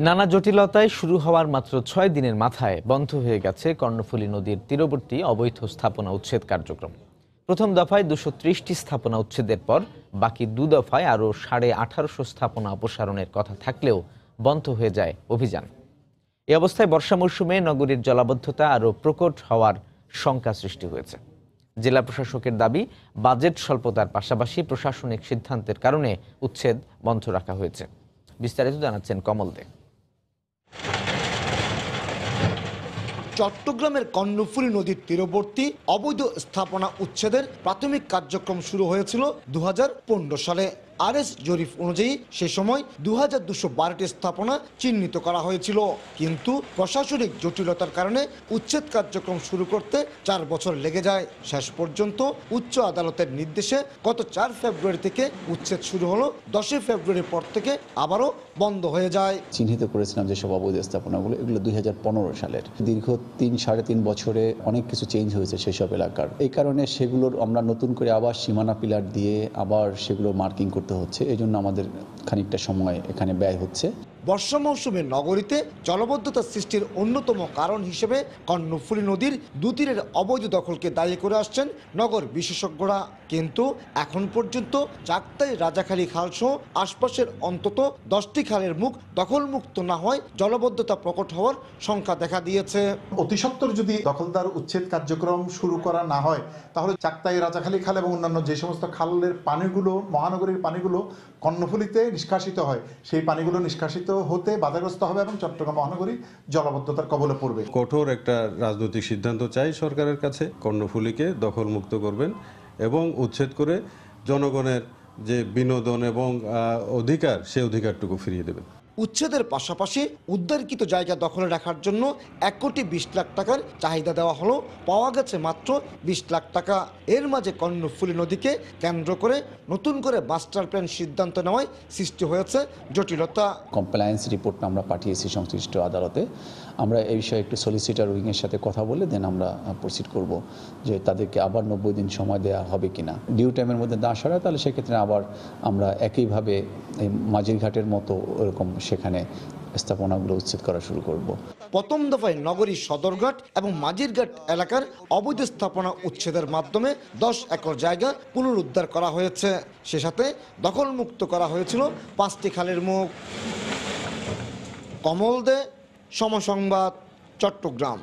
নানা জটিলতায় শুরু হওয়ার মাত্র ৬ দিনের মাথায় বন্ধ হয়ে গেছে কর্ণফুলী নদীর তীরবর্তী অবৈধ স্থাপনা উচ্ছেদ কার্যক্রম। প্রথম দফায় ২৩০টি স্থাপনা উচ্ছেদের পর বাকি ২ দফায় আরও ১৮৫০ স্থাপনা অপসারণের কথা থাকলেও বন্ধ হয়ে যায় অভিযান। এ অবস্থায় বর্ষা মৌসুমে নগরীর জলাবদ্ধতা আরও প্রকট হওয়ার শঙ্কা সৃষ্টি হয়েছে। জেলা প্রশাসকের দাবি, বাজেট স্বল্পতার পাশাপাশি প্রশাসনিক সিদ্ধান্তের কারণে উচ্ছেদ বন্ধ রাখা হয়েছে। বিস্তারিত জানাচ্ছেন কমল দে। চট্টগ্রামের কর্ণফুলী নদীর তীরবর্তী অবৈধ স্থাপনা উচ্ছেদের প্রাথমিক কার্যক্রম শুরু হয়েছিল ২০১৫ সালে। আরএস জরিপ অনুযায়ী সে সময় ২২১২টি স্থাপনা চিহ্নিত করা হয়েছিল, কিন্তু প্রশাসনিক জটিলতার কারণে উচ্ছেদ কার্যক্রম শুরু করতে ৪ বছর লেগে যায়। শেষ পর্যন্ত উচ্চ আদালতের নির্দেশে গত ৪ ফেব্রুয়ারি থেকে উচ্ছেদ শুরু হলো। ১০ ফেব্রুয়ারির পর থেকে আবারও বন্ধ হয়ে যায়। চিহ্নিত করেছিলাম যেসব অবৈধ স্থাপনাগুলো, এগুলো ২০১৫ সালের। দীর্ঘ ৩-৩.৫ বছরে অনেক কিছু চেঞ্জ হয়েছে সেসব এলাকার। এই কারণে সেগুলোর আমরা নতুন করে আবার সীমানা পিলার দিয়ে আবার সেগুলো মার্কিং করতে হচ্ছে। এই জন্য আমাদের খানিকটা সময় এখানে ব্যয় হচ্ছে। বর্ষা মৌসুমে নগরীতে জলাবদ্ধতা সৃষ্টির অন্যতম কারণ হিসেবে কর্ণফুলী নদীর দুতীরের অবৈধ দখলকে দায়ী করে আসছেন নগর বিশেষজ্ঞরা। কিন্তু এখন পর্যন্ত চাকতাই, রাজাখালী খালসহ আশপাশের অন্তত 10টি খালের মুখ দখলমুক্ত না হয় জলাবদ্ধতা প্রকট হওয়ার শঙ্কা দেখা দিয়েছে। অতি সত্বর যদি দখলদার উচ্ছেদ কার্যক্রম শুরু করা না হয়, তাহলে চাকতাই, রাজাখালী খাল এবং অন্যান্য যে সমস্ত খালের পানিগুলো, মহানগরীর পানিগুলো কর্ণফুলীতে নিষ্কাশিত হয়, সেই পানিগুলো নিষ্কাশিত হতে বাধাগ্রস্ত হবে এবং চট্টগ্রাম মহানগরী জলাবদ্ধতার কবলে পড়বে। কঠোর একটা রাজনৈতিক সিদ্ধান্ত চাই সরকারের কাছে। কর্ণফুলীকে দখলমুক্ত করবেন এবং উচ্ছেদ করে জনগণের যে বিনোদন এবং অধিকার, সে অধিকারটুকু ফিরিয়ে দেবেন। উচ্ছেদের পাশাপাশি উদ্ধারকৃত জায়গা দখলে রাখার জন্য ১,২০,০০,০০০ টাকার চাহিদা দেওয়া হলো, পাওয়া গেছে মাত্র ২০ লাখ টাকা। এর মাঝে কর্ণফুলী নদীকে কেন্দ্র করে নতুন করে মাস্টার প্ল্যান সিদ্ধান্ত নেওয়ায় সৃষ্টি হয়েছে জটিলতা। কমপ্লায়েন্স রিপোর্ট আমরা পাঠিয়েছি সংশ্লিষ্ট আদালতে। আমরা এই বিষয়ে একটু সলিসিটর উইংয়ের সাথে কথা বলে দেন আমরা প্রসিড করব যে তাদেরকে আবার ৯০ দিন সময় দেওয়া হবে কিনা। ডিউ টাইমের মধ্যে না সরায় তাহলে সেক্ষেত্রে আবার আমরা একইভাবে এই মাঝিরঘাটের মতো ওরকম সেখানে স্থাপনাগুলো উচ্ছেদ করা শুরু করব। প্রথম দফায় নগরীর সদরঘাট এবং মাঝিরঘাট এলাকার অবৈধ স্থাপনা উচ্ছেদের মাধ্যমে 10 একর জায়গা পুনরুদ্ধার করা হয়েছে। সে সাথে দখলমুক্ত করা হয়েছিল 5টি খালের মুখ। কমল দে, সময় সংবাদ, চট্টগ্রাম।